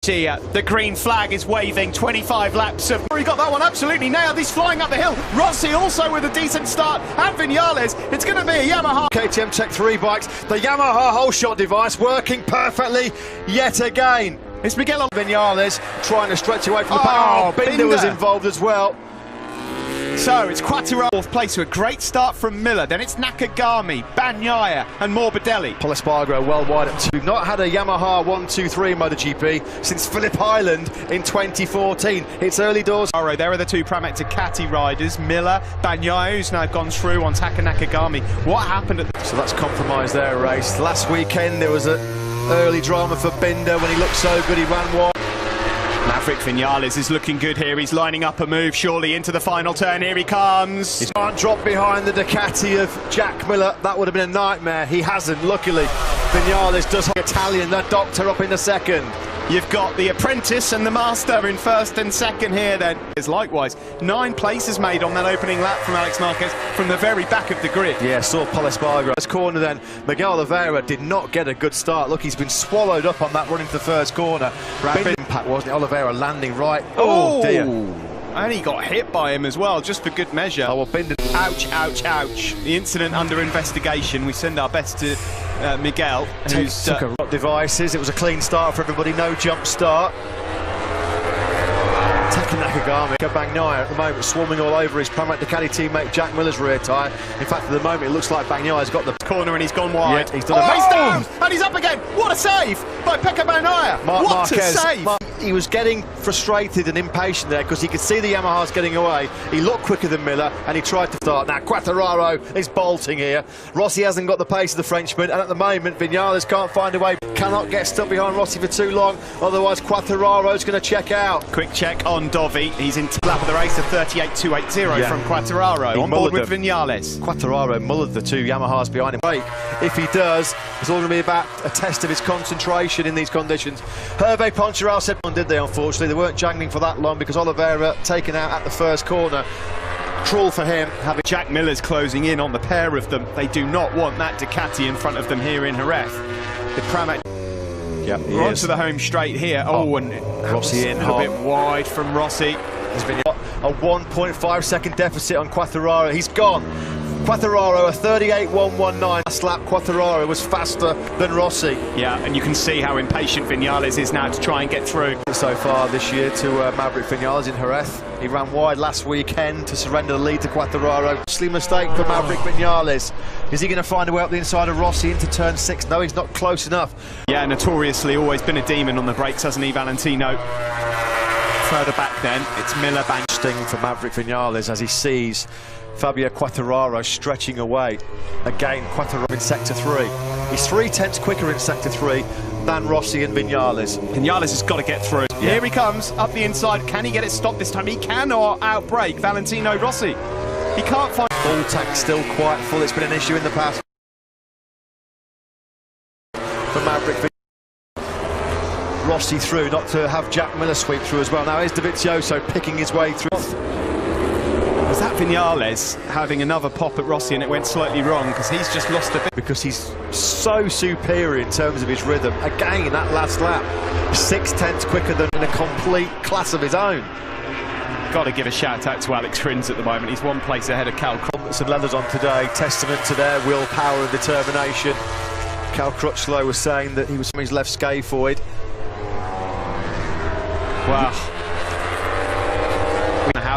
The green flag is waving. 25 laps of... He got that one absolutely nailed. He's flying up the hill. Rossi also with a decent start. And Vinales. It's going to be a Yamaha. KTM Tech 3 bikes. The Yamaha whole shot device working perfectly yet again. It's Miguel Vinales trying to stretch away from the pack. Binder was involved as well. So it's Quattro fourth place to a great start from Miller. Then it's Nakagami, Bagnaia and Morbidelli. Espargaro well wide at 2. We've not had a Yamaha 1-2-3 MotoGP since Phillip Island in 2014. It's early doors. There are the two Pramac Ducati riders, Miller, Bagnaia, who's now gone through on Taka Nakagami. What happened at the... So that's compromised their race. Last weekend there was an early drama for Binder when he looked so good he ran wide. Maverick Vinales is looking good here. He's lining up a move surely into the final turn. Here he comes. He can't drop behind the Ducati of Jack Miller. That would have been a nightmare. He hasn't, luckily. Vinales does Italian, the doctor up in the second. You've got the apprentice and the master in first and second here then. Likewise, 9 places made on that opening lap from Alex Marquez from the very back of the grid. Yeah, saw Espargaro. This corner then, Miguel Oliveira did not get a good start. Look, he's been swallowed up on that run into the first corner. Rapid impact, wasn't it? Oliveira landing right. Oh dear. And he got hit by him as well, just for good measure. Oh, well, Binder. Ouch, ouch, ouch. The incident under investigation. We send our best to Miguel, who's took a devices. It was a clean start for everybody, no jump start. Taka Nakagami, Bagnaia at the moment swarming all over his Pramac Ducati teammate Jack Miller's rear tyre. In fact, at the moment it looks like Bagnaia's got the corner and he's gone wide. Yeah, he's done he's down and he's up again. What a save by Pecco Bagnaia. What a save. He was getting frustrated and impatient there because he could see the Yamahas getting away. He looked quicker than Miller and he tried to start. Now Quattararo is bolting here. Rossi hasn't got the pace of the Frenchman, and at the moment Vinales can't find a way. Cannot get stuck behind Rossi for too long, otherwise Quattararo's going to check out. Quick check on Dovi. He's in lap of the race of 38.280 from Quattararo. On board with Vinales. Quattararo mullered the two Yamahas behind him. If he does, it's all going to be about a test of his concentration in these conditions. Hervé Poncharal said, did they? Unfortunately, they weren't jangling for that long because Oliveira taken out at the first corner. Cruel for him. Having Jack Miller's closing in on the pair of them. They do not want that Ducati in front of them here in Jerez. The Pramac. Yeah, we're onto the home straight here. And Rossi in a little bit wide from Rossi. There's been a 1.5 second deficit on Quattararo. He's gone. Quattararo, a 38.119. Last lap, Quattararo was faster than Rossi. Yeah, and you can see how impatient Vinales is now to try and get through. So far this year to Maverick Vinales in Jerez. He ran wide last weekend to surrender the lead to Quattararo. Costly mistake for Maverick Vinales. Is he going to find a way up the inside of Rossi into turn 6? No, he's not close enough. Yeah, notoriously always been a demon on the brakes, hasn't he, Valentino? Further back then, it's Miller bang. Sting for Maverick Vinales as he sees Fabio Quattararo stretching away. Again, Quattararo in sector 3. He's 3/10 quicker in sector 3 than Rossi and Vinales. Vinales has got to get through. Yeah. Here he comes, up the inside. Can he get it stopped this time? He cannot outbrake Valentino Rossi. He can't find... Full tank still quite full. It's been an issue in the past for Maverick. Rossi through, not to have Jack Miller sweep through as well. Now here's Dovizioso picking his way through. Was that Vinales having another pop at Rossi and it went slightly wrong because he's just lost a bit? Because he's so superior in terms of his rhythm. Again, that last lap, 6/10 quicker than in a complete class of his own. Got to give a shout out to Alex Rins at the moment. He's 1 place ahead of Cal Crutchlow. And leathers on today, testament to their willpower and determination. Cal Crutchlow was saying that he was from his left scaphoid. Wow.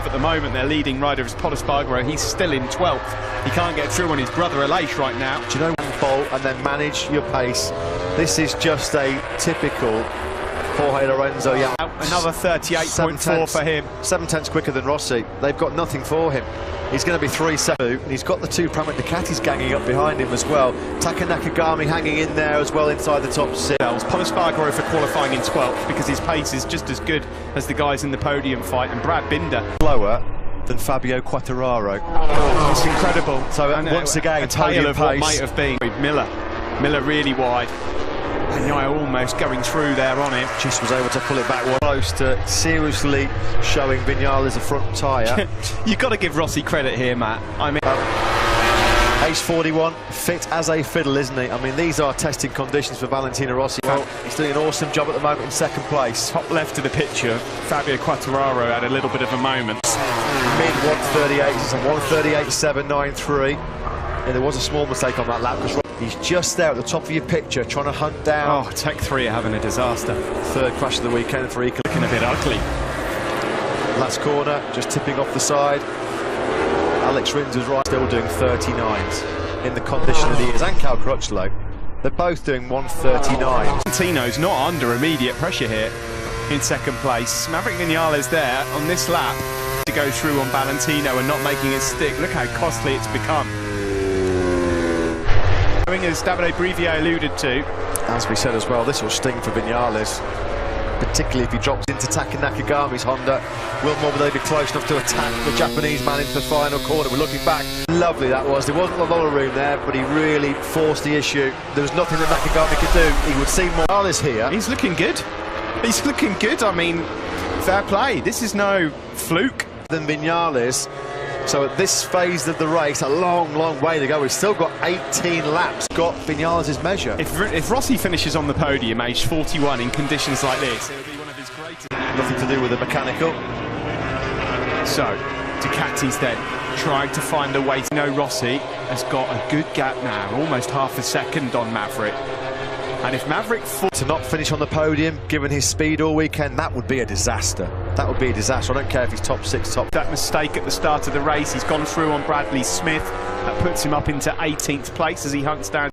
At the moment their leading rider is Espargaro. He's still in 12th. He can't get through on his brother Aleix right now. Do you know, bolt and then manage your pace? This is just a typical Jorge Lorenzo. Yeah, another 38.4 for him. 7/10 quicker than Rossi. They've got nothing for him. He's going to be 3.7, and he's got the two Pramac Ducatis ganging up behind him as well. Taka Nakagami hanging in there as well inside the top 6. Espargaro for qualifying in 12th because his pace is just as good as the guys in the podium fight, and Brad Binder lower than Fabio Quattararo. It's incredible. So once again, a tale of what might have been. Miller really wide. Bagnaia almost going through there on it. Just was able to pull it back close to seriously showing Vinales a front tyre. You've got to give Rossi credit here, Matt. I mean, Age 41, fit as a fiddle, isn't he? I mean, these are testing conditions for Valentino Rossi. Well, he's doing an awesome job at the moment in second place. Top left of the picture, Fabio Quartararo had a little bit of a moment. Mid 138, it's a 138.793. And there was a small mistake on that lap because he's just there at the top of your picture trying to hunt down. Oh, Tech 3 are having a disaster. Third crash of the weekend for Eco. Looking a bit ugly. Last corner, just tipping off the side. Alex Rins was right, still doing 39s in the condition that he is. And Cal Crutchlow, they're both doing 139. Valentino's not under immediate pressure here in second place. Maverick Vinales there on this lap to go through on Valentino and not making it stick. Look how costly it's become. As Davide Brivier alluded to. As we said as well, this will sting for Vinales, particularly if he drops into Taka Nakagami's Honda. Will Morbidelli be close enough to attack the Japanese man into the final corner? We're looking back. Lovely that was. There wasn't a lot of room there, but he really forced the issue. There was nothing that Nakagami could do. He would see Morales here. He's looking good. He's looking good. I mean, fair play. This is no fluke. Than Vinales. So at this phase of the race, a long, long way to go. We've still got 18 laps. Got Vinales' measure. If Rossi finishes on the podium, aged 41, in conditions like this, it'll be one of his greatest. Nothing to do with the mechanical. So, Ducati's then trying to find a way. No, Rossi has got a good gap now, almost half a second on Maverick. And if Maverick to not finish on the podium, given his speed all weekend, that would be a disaster. That would be a disaster. I don't care if he's top 6, top. That mistake at the start of the race, he's gone through on Bradley Smith. That puts him up into 18th place as he hunts down.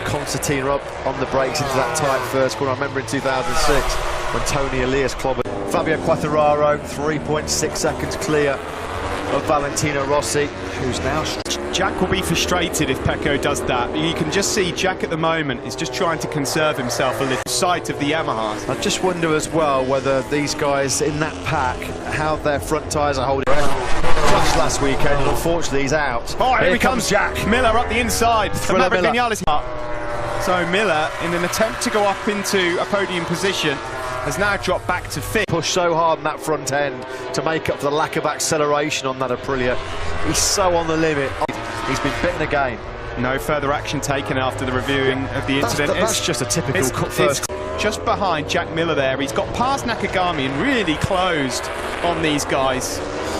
Concertina up on the brakes into that tight first corner. I remember in 2006 when Tony Elias clobbered. Fabio Quartararo, 3.6 seconds clear of Valentino Rossi, who's now... Jack will be frustrated if Pecco does that. You can just see Jack at the moment is just trying to conserve himself a little sight of the Yamahas. I just wonder as well whether these guys in that pack, how their front tyres are holding. Crashed last weekend and unfortunately he's out. Oh, here comes Jack Miller up the inside. Thriller Miller. So Miller, in an attempt to go up into a podium position, has now dropped back to 5th. Pushed so hard in that front end to make up for the lack of acceleration on that Aprilia. He's so on the limit. He's been bitten again. No further action taken after the reviewing of the incident. That's just a typical first. It's just behind Jack Miller there. He's got past Nakagami and really closed on these guys.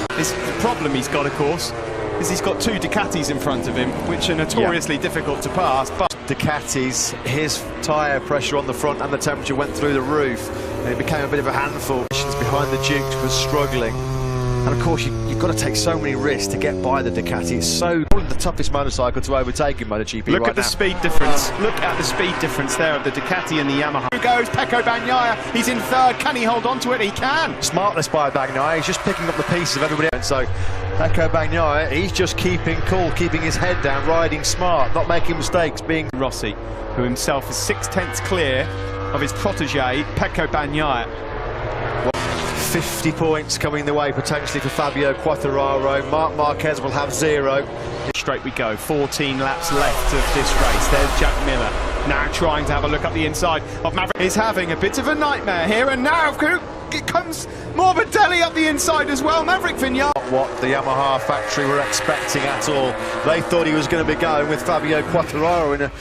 The problem he's got, of course, is he's got 2 Ducatis in front of him, which are notoriously difficult to pass. But Ducatis, his tyre pressure on the front and the temperature went through the roof, and it became a bit of a handful. Behind the Duke was struggling. And of course, you've got to take so many risks to get by the Ducati. It's probably the toughest motorcycle to overtake in MotoGP. Look at the speed difference. Look at the speed difference there of the Ducati and the Yamaha. Who goes? Pecco Bagnaia. He's in 3rd. Can he hold on to it? He can. Smartless by Bagnaia. He's just picking up the pieces of everybody else. So Pecco Bagnaia, he's just keeping cool, keeping his head down, riding smart, not making mistakes. Being Rossi, who himself is 6/10 clear of his protege, Pecco Bagnaia. 50 points coming the way potentially for Fabio Quartararo. Marc Marquez will have 0. Straight we go, 14 laps left of this race. There's Jack Miller now trying to have a look up the inside of Maverick. He's having a bit of a nightmare here, and now it comes Morbidelli up the inside as well. Maverick Vinales. Not what the Yamaha factory were expecting at all. They thought he was going to be going with Fabio Quartararo in a...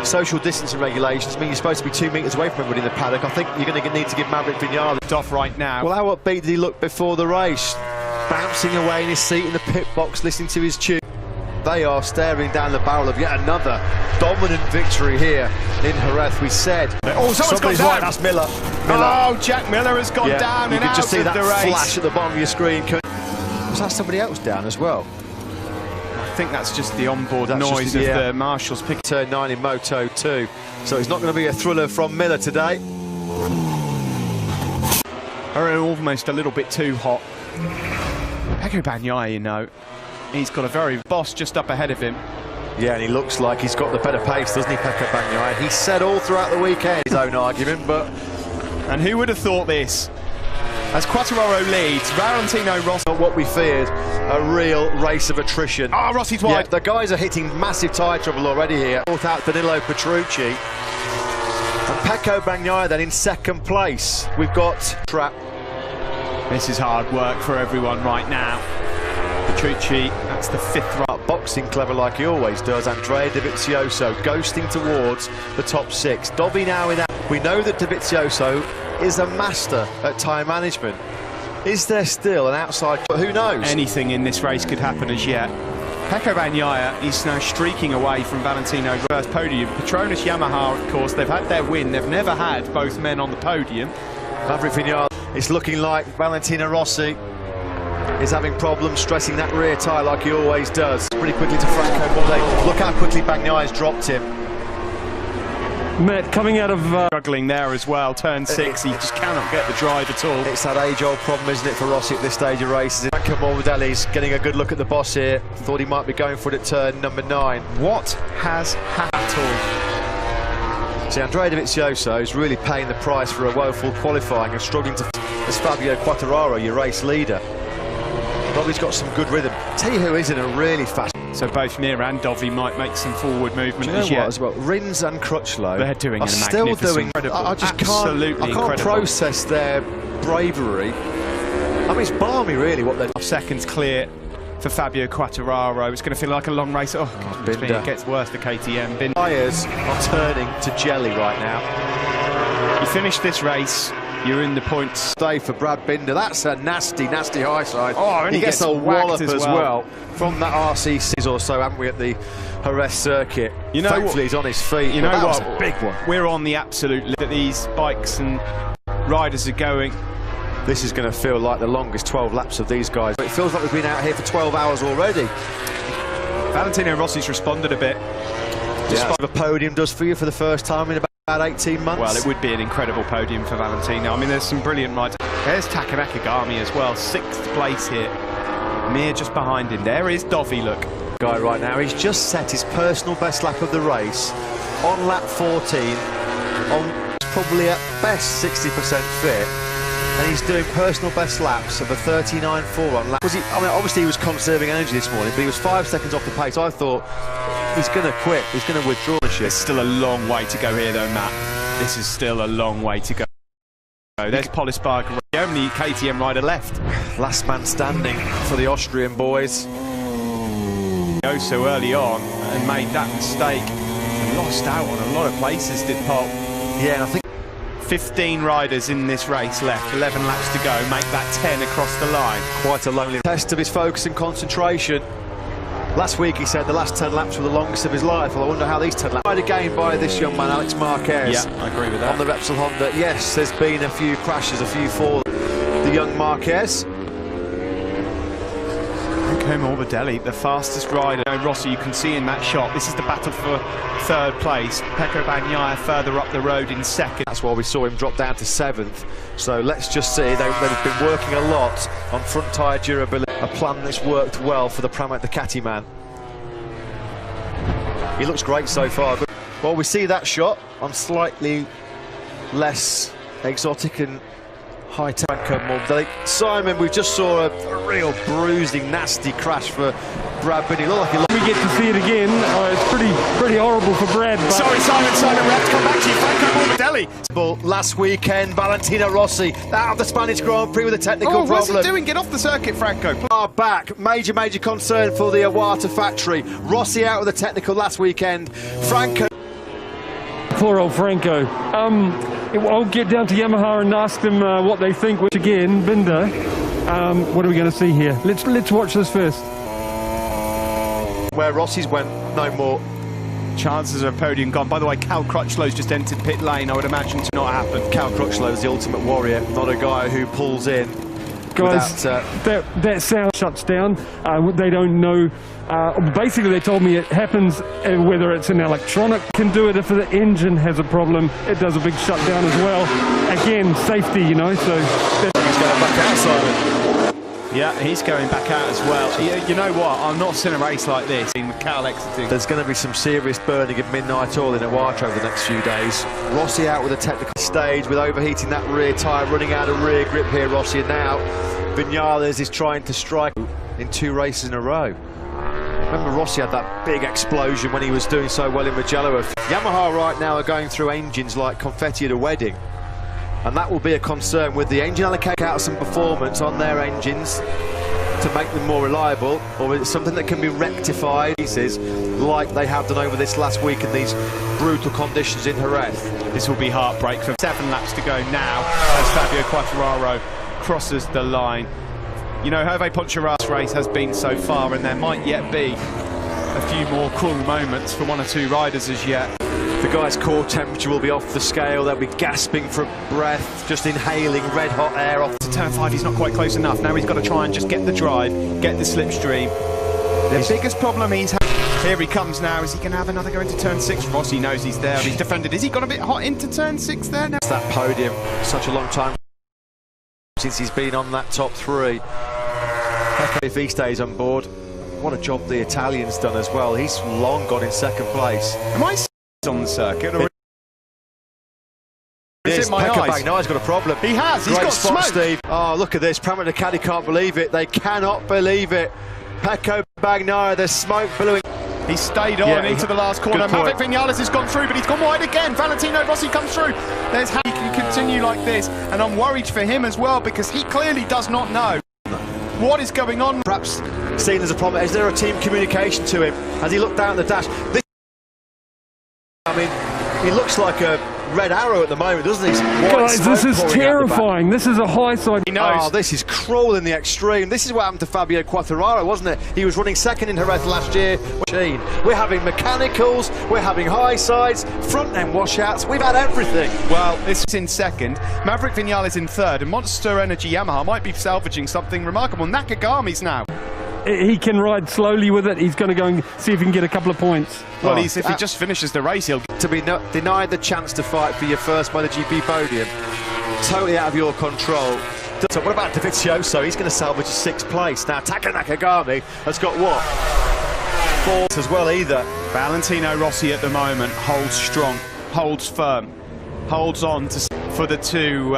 Social distancing regulations mean you're supposed to be 2 metres away from everybody in the paddock. I think you're going to need to give Maverick Vinales off right now. Well, how upbeat did he look before the race? Bouncing away in his seat in the pit box, listening to his tune. They are staring down the barrel of yet another dominant victory here in Jerez. We said, oh, someone's gone down. That's Miller. Oh, Jack Miller has gone down and out just see of that the race. Flash at the bottom of your screen. Was that somebody else down as well? I think that's just the onboard noise of the marshals picking. Turn 9 in Moto 2, so it's not going to be a thriller from Miller today. Almost a little bit too hot. Pecco Bagnaia, you know, he's got a very boss just up ahead of him. Yeah, and he looks like he's got the better pace, doesn't he, Pecco Bagnaia? He said all throughout the weekend his own argument, but... And who would have thought this? As Quartararo leads, Valentino Rossi... What we feared, a real race of attrition. Oh, Rossi's wide. Yeah, the guys are hitting massive tyre trouble already here. Fourth out Danilo Petrucci. And Pecco Bagnaia then in 2nd place. We've got trap. This is hard work for everyone right now. Petrucci, that's the 5th run. boxing clever like he always does. Andrea Dovizioso ghosting towards the top 6. Dovi now in. We know that Dovizioso is a master at time management. Is there still an outside? But who knows? Anything in this race could happen as yet. Pecco Bagnaia is now streaking away from Valentino first podium. Petronas Yamaha, of course, they've had their win. They've never had both men on the podium. Maverick Vinales, it's looking like Valentino Rossi is having problems stressing that rear tyre like he always does. Pretty quickly to Franco Morbidelli. Look how quickly Bagnaia's dropped him. Matt, coming out of... Struggling there as well, turn 6, he just cannot get the drive at all. It's that age-old problem, isn't it, for Rossi at this stage of races. Franco Morbidelli's getting a good look at the boss here. Thought he might be going for it at turn number 9. What has happened at all? See, Andrea Dovizioso is really paying the price for a woeful qualifying and struggling to... As Fabio Quartararo, your race leader. Dovi's got some good rhythm. Tell you who is in a really fast... So both Mir and Dovi might make some forward movement. Do you know what as well? Rins and Crutchlow they're doing incredible. I just can't process their bravery. I mean, it's balmy really what they're... Seconds clear for Fabio Quartararo. It's going to feel like a long race. Oh, God, it gets worse for KTM. Tyres are turning to jelly right now. You finish this race, you're in the points. Stay for Brad Binder. That's a nasty, nasty high side. Oh, and he gets a wallop as well from that RC6 or so, haven't we, at the Jerez circuit? You know, thankfully he's on his feet. You know that what? Was a big one. We're on the absolute limit that these bikes and riders are going. This is going to feel like the longest 12 laps of these guys. It feels like we've been out here for 12 hours already. Valentino Rossi's responded a bit. Yeah. The podium does for you for the first time in about 18 months. Well, it would be an incredible podium for Valentino. I mean, there's some brilliant rides. There's Taka Nakagami as well, 6th place here. Mir just behind him. There is Dovi, look. Guy right now, he's just set his personal best lap of the race on lap 14, on probably at best 60% fit, and he's doing personal best laps of a 39.4 on lap. I mean, obviously he was conserving energy this morning, but he was 5 seconds off the pace. I thought he's going to quit, he's going to withdraw the shit. There's still a long way to go here though, Matt. This is still a long way to go. There's Polispark, the only KTM rider left. Last man standing for the Austrian boys. Go so early on and made that mistake and lost out on a lot of places, did Paul. Yeah, and I think 15 riders in this race left, 11 laps to go, make that 10 across the line. Quite a lonely test of his focus and concentration. Last week he said the last 10 laps were the longest of his life. Well, I wonder how these 10 laps... Tried again by this young man, Alex Marquez. Yeah, I agree with that. On the Repsol Honda. Yes, there's been a few crashes, a few for the young Marquez. Franco Morbidelli, the fastest rider. Rossi, you can see in that shot, this is the battle for 3rd place. Pecco Bagnaia further up the road in 2nd. That's why we saw him drop down to 7th. So let's just see, they've been working a lot on front tyre durability. A plan that's worked well for the Pramac Ducati man. He looks great so far. Well, we see that shot on slightly less exotic and high-tech Morbidelli. Simon, we just saw a real bruising, nasty crash for Brad Binder. Like we get to see it again. It's pretty horrible for Brad. But... Sorry, Simon, we have to come back to you. Franco Morbidelli. Last weekend, Valentino Rossi out of the Spanish Grand Prix with a technical problem. What's he doing? Get off the circuit, Franco. Back. Major concern for the Iwata factory. Rossi out with a technical last weekend. Franco. Poor old Franco. I'll get down to Yamaha and ask them what they think. Which again, Binder. What are we going to see here? Let's watch this first. Where Rossi's went, no more. Chances of a podium gone. By the way, Cal Crutchlow's just entered pit lane. I would imagine to not happen. Cal Crutchlow's the ultimate warrior, not a guy who pulls in. Guys, that sound shuts down. They don't know. Basically, they told me it happens whether it's an electronic can do it. If the engine has a problem, it does a big shutdown as well. Again, safety, you know. So he's going back out, Simon. Yeah, he's going back out as well. You know what? I've not seen a race like this with Cal exiting. There's going to be some serious burning of midnight oil in Iwata over the next few days. Rossi out with a technical stage with overheating that rear tyre, running out of rear grip here, Rossi. And now Vinales is trying to strike in 2 races in a row. Remember Rossi had that big explosion when he was doing so well in Mugello. Yamaha right now are going through engines like confetti at a wedding. And that will be a concern with the engine allocating out some performance on their engines. to make them more reliable, or is it something that can be rectified like they have done over this last week in these brutal conditions in Jerez? This will be heartbreak for 7 laps to go now as Fabio Quartararo crosses the line. You know, Hervé Ponchara's race has been so far, and there might yet be a few more cool moments for 1 or 2 riders as yet. The guy's core temperature will be off the scale. They'll be gasping for breath, just inhaling red hot air off. To turn 5, he's not quite close enough. Now he's got to try and just get the drive, get the slipstream. The biggest problem he's had. Here he comes now. Is he going to have another go into turn 6? Rossi knows he's there. He's defended. Is he got a bit hot into turn 6 there now? It's that podium. Such a long time since he's been on that top 3. If he stays on board, what a job the Italian's done as well. He's long gone in 2nd place. Am I on the circuit? Or is it my Pecco eyes? Bagnaia's got a problem. He has. He's Great got spot, smoke. Steve. Oh, look at this. Pramit Ducati can't believe it. They cannot believe it. Pecco Bagnaia, there's smoke billowing. He stayed on into the last corner. Maverick Vinales has gone through, but he's gone wide again. Valentino Rossi comes through. There's how he can continue like this, and I'm worried for him as well because he clearly does not know what is going on. Perhaps seen as a problem. Is there a team communication to him? Has he looked down the dash? I mean, he looks like a red arrow at the moment, doesn't he? Guys, this is terrifying. This is a high side. He knows. Oh, this is cruel in the extreme. This is what happened to Fabio Quartararo, wasn't it? He was running 2nd in Jerez last year. We're having mechanicals, we're having high sides, front end washouts. We've had everything. Well, this is in 2nd. Maverick Vinales in 3rd, and Monster Energy Yamaha might be salvaging something remarkable. Nakagami's now. He can ride slowly with it. He's going to go and see if he can get a couple of points. Well, if he just finishes the race, he'll... To be denied the chance to fight for your first MotoGP podium. Totally out of your control. So what about Dovizioso? He's going to salvage a 6th place. Now, Taka Nakagami has got what? 4th as well either. Valentino Rossi at the moment holds strong, holds firm, holds on for the 2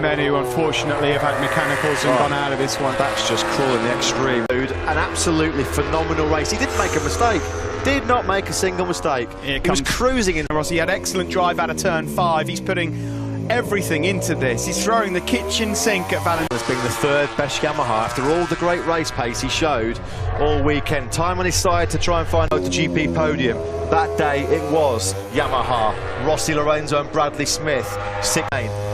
men who unfortunately have had mechanicals and gone out of this one. That's just cruel in the extreme. An absolutely phenomenal race. He didn't make a mistake. Did not make a single mistake. He was cruising in. Rossi had excellent drive out of turn 5. He's putting everything into this. He's throwing the kitchen sink at Valentino. As being the 3rd best Yamaha after all the great race pace he showed all weekend. Time on his side to try and find out the GP podium. That day it was Yamaha, Rossi Lorenzo and Bradley Smith.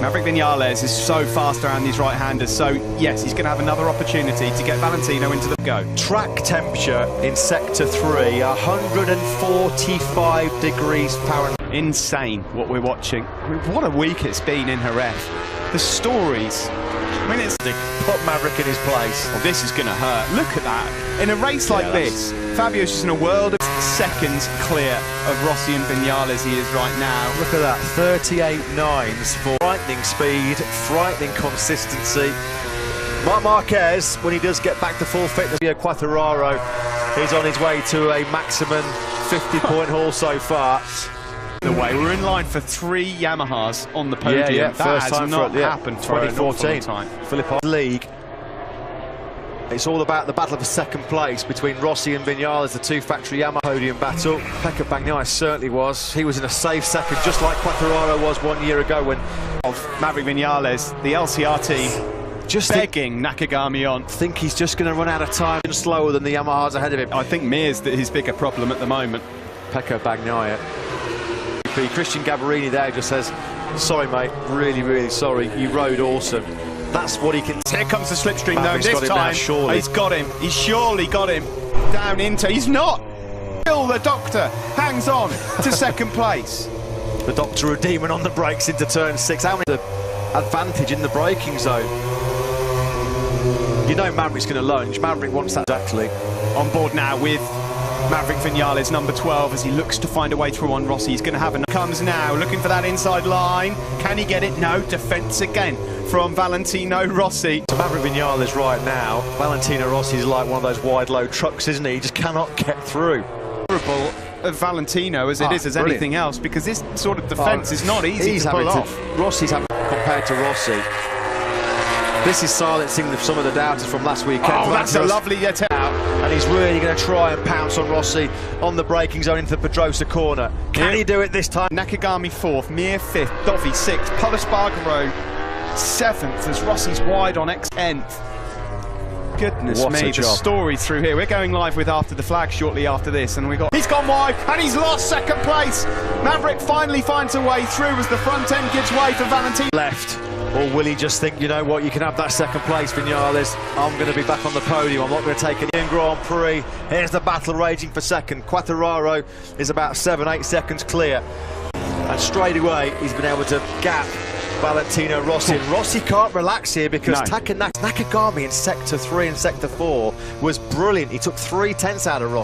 Maverick Vinales is so fast around these right-handers, so yes, he's going to have another opportunity to get Valentino into the go. Track temperature in Sector 3, 145 degrees Fahrenheit. Insane what we're watching. I mean, what a week it's been in Jerez. The stories. I mean, it's... Put Maverick in his place. Well, this is going to hurt. Look at that. In a race like this, Fabio's just in a world of seconds clear of Rossi and Vinales he is right now. Look at that, 38 nines for frightening speed, frightening consistency. Marc Marquez, when he does get back to full fitness, Quartararo is on his way to a maximum 50-point haul so far. The way we're in line for 3 Yamahas on the podium. That first has time not for it, happened for 2014 time. Philip League. It's all about the battle for 2nd place between Rossi and Vinales, the 2 factory Yamaha podium battle. Pecco Bagnaia certainly was. He was in a safe 2nd, just like Quartararo was 1 year ago when of Maverick Vinales, the LCR team, just begging Nakagami on. Think he's just going to run out of time and slower than the Yamahas ahead of him. I think Mir's his bigger problem at the moment. Pecco Bagnaia. Christian Gabarini there just says, sorry mate, really, really sorry, you rode awesome. That's what he can... Here comes the slipstream though, this time now, surely. He's got him, he's surely got him down into... He's not! Still the Doctor hangs on to 2nd place. The Doctor a demon on the brakes into turn 6. How many advantage in the braking zone? You know Maverick's going to lunge. Maverick wants that exactly. On board now with Maverick Vinales, number 12, as he looks to find a way through on Rossi. He's going to have a... Comes now, looking for that inside line. Can he get it? No. Defence again from Valentino Rossi. So Maverick Vinales right now, Valentino Rossi is like one of those wide load trucks, isn't he? He just cannot get through. Of Valentino as it is as anything else, because this sort of defence is not easy to pull off. Rossi's having compared to Rossi. This is silencing some of the doubters from last weekend. Oh, that's a lovely out, and he's really going to try and pounce on Rossi on the braking zone into the Pedrosa corner. Can he do it this time? Nakagami 4th, Mir 5th, Dovi 6th, Polis Spargaro 7th as Rossi's wide on X10th. Goodness What me, a the job. story through here. We're going live with After the Flag shortly after this, and he's gone wide, and he's lost second place. Maverick finally finds a way through as the front end gives way for Valentino. Left. Or will he just think, you know what, you can have that second place, Vinales. I'm going to be back on the podium. I'm not going to take an Indian Grand Prix. Here's the battle raging for second. Quartararo is about 7-8 seconds clear. And straight away, he's been able to gap Valentino Rossi. And Rossi can't relax here because No. Nakagami in Sector 3 and Sector 4 was brilliant. He took 3 tenths out of Rossi.